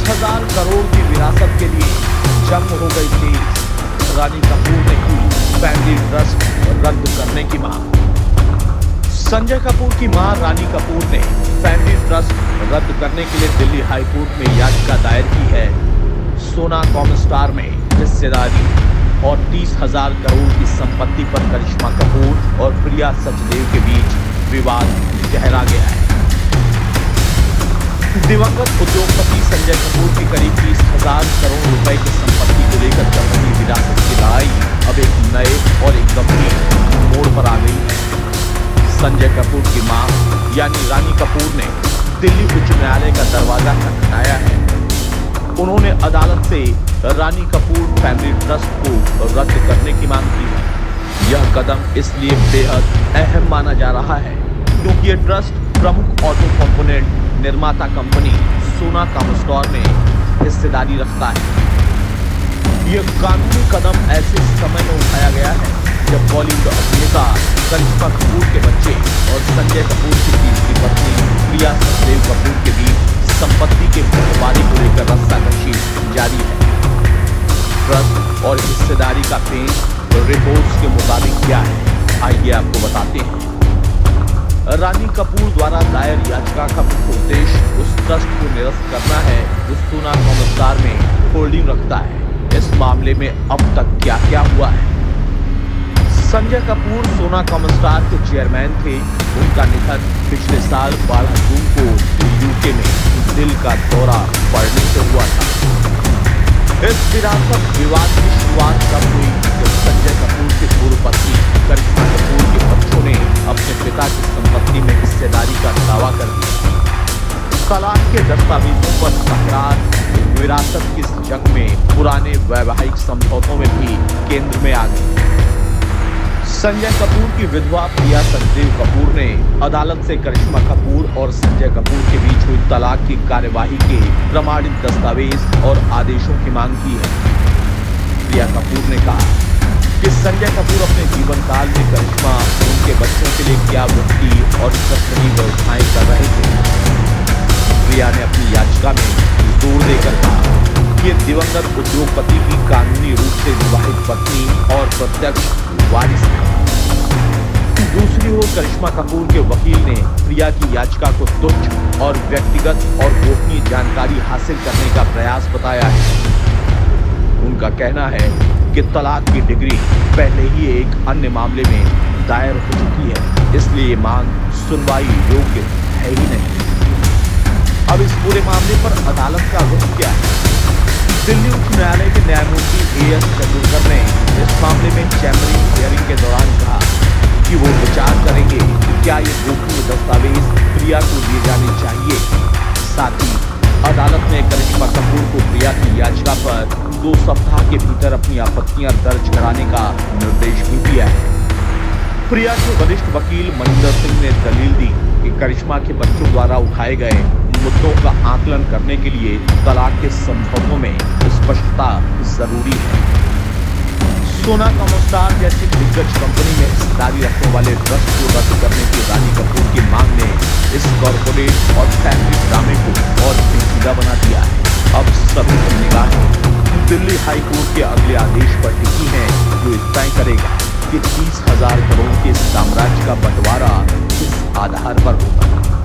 30,000 करोड़ की विरासत के लिए जंग हो गई तेज। रानी कपूर ने की फैमिली ट्रस्ट रद्द करने की मांग। संजय कपूर की मां रानी कपूर ने फैमिली ट्रस्ट रद्द करने के लिए दिल्ली हाई कोर्ट में याचिका दायर की है। सोना कॉमस्टार में हिस्सेदारी और 30,000 करोड़ की संपत्ति पर करिश्मा कपूर और प्रिया सचदेव के बीच विवाद गहरा गया है। दिवंगत उद्योगपति संजय कपूर की करीब 30,000 करोड़ रुपए की संपत्ति को लेकर चल रही विरासत की लड़ाई अब एक नए और एक गंभीर मोड़ पर आ गई है। संजय कपूर की मां यानी रानी कपूर ने दिल्ली उच्च न्यायालय का दरवाजा खटखटाया है। उन्होंने अदालत से रानी कपूर फैमिली ट्रस्ट को रद्द करने की मांग की है। यह कदम इसलिए बेहद अहम माना जा रहा है क्योंकि यह ट्रस्ट प्रमुख ऑटो कंपोनेंट निर्माता कंपनी सोना कॉमस्टार में हिस्सेदारी रखता है। यह कानूनी कदम ऐसे समय में उठाया गया है जब बॉलीवुड अभिनेता करिश्मा कपूर के बच्चे और संजय कपूर की तीसरी पत्नी प्रिया सचदेव कपूर के बीच संपत्ति के बंटवारे को लेकर रस्साकशी जारी है। ट्रस्ट और हिस्सेदारी का पेच रिपोर्ट्स के मुताबिक क्या है, आइए आपको बताते हैं। रानी कपूर द्वारा दायर याचिका का मुख्य उद्देश्य उस ट्रस्ट को निरस्त करना है जो सोना कॉमस्टार में होल्डिंग रखता है। इस मामले में अब तक क्या क्या हुआ है। संजय कपूर सोना कॉमस्टार के चेयरमैन थे। उनका निधन पिछले साल 12 जून को यूके में दिल का दौरा पड़ने से हुआ था। इस विरासत विवाद की शुरुआत तब हुई जब संजय कपूर की पूर्व पत्नी करिश्मा कपूर के बच्चों ने अपने पिता की संपत्ति में हिस्सेदारी का दावा कर दिया। तलाक के दस्तावेजों पर तकरार विरासत की इस जंग में पुराने वैवाहिक समझौतों में भी केंद्र में आ गई। संजय कपूर की विधवा प्रिया सचदेव कपूर ने अदालत से करिश्मा कपूर और संजय कपूर के बीच हुई तलाक की कार्यवाही के प्रमाणित दस्तावेज और आदेशों की मांग की है। प्रिया कपूर ने कहा कि संजय कपूर अपने जीवन काल में करिश्मा और उनके बच्चों के लिए क्या वृत्ति और कस्टडी व्यवस्थाएं कर रहे थे। प्रिया ने अपनी याचिका में जोर देकर कहा कि दिवंगत उद्योगपति की कानूनी रूप से विवाहित पत्नी और प्रत्यक्ष वारिस है। दूसरी ओर करिश्मा कपूर के वकील ने प्रिया की याचिका को तुच्छ और व्यक्तिगत और गोपनीय जानकारी हासिल करने का प्रयास बताया है। उनका कहना है कि तलाक की डिग्री पहले ही एक अन्य मामले में दायर हो चुकी है, इसलिए मांग सुनवाई योग्य है ही नहीं। अब इस पूरे मामले पर अदालत का रुख क्या है। दिल्ली उच्च न्यायालय के न्यायमूर्ति A.S. तेंदुलकर ने इस मामले में चैम्बरिंग हियरिंग के दौरान कहा कि वो विचार करेंगे कि क्या ये गोपनीय दस्तावेज प्रिया को दिए जाने चाहिए। साथ ही अदालत ने करिश्मा कपूर को प्रिया की याचिका पर 2 सप्ताह के भीतर अपनी आपत्तियां दर्ज कराने का निर्देश भी दिया है। प्रिया के वरिष्ठ वकील मनिंदर सिंह ने दलील दी कि करिश्मा के बच्चों द्वारा उठाए गए मुद्दों का आकलन करने के लिए तलाक के समझौतों में स्पष्टता जरूरी है। सोना कॉमस्टार जैसी दिग्गज कंपनी में हिस्सेदारी रखने वाले ट्रस्ट को रद्द करने की रानी कपूर की मांग ने इस कॉर्पोरेट और फैमिली ड्रामे को और पेचीदा बना दिया है। अब सभी की निगाहें दिल्ली हाई कोर्ट के अगले आदेश पर टिकी हैं जो तय करेगा कि 30,000 करोड़ के साम्राज्य का बंटवारा किस आधार पर होगा।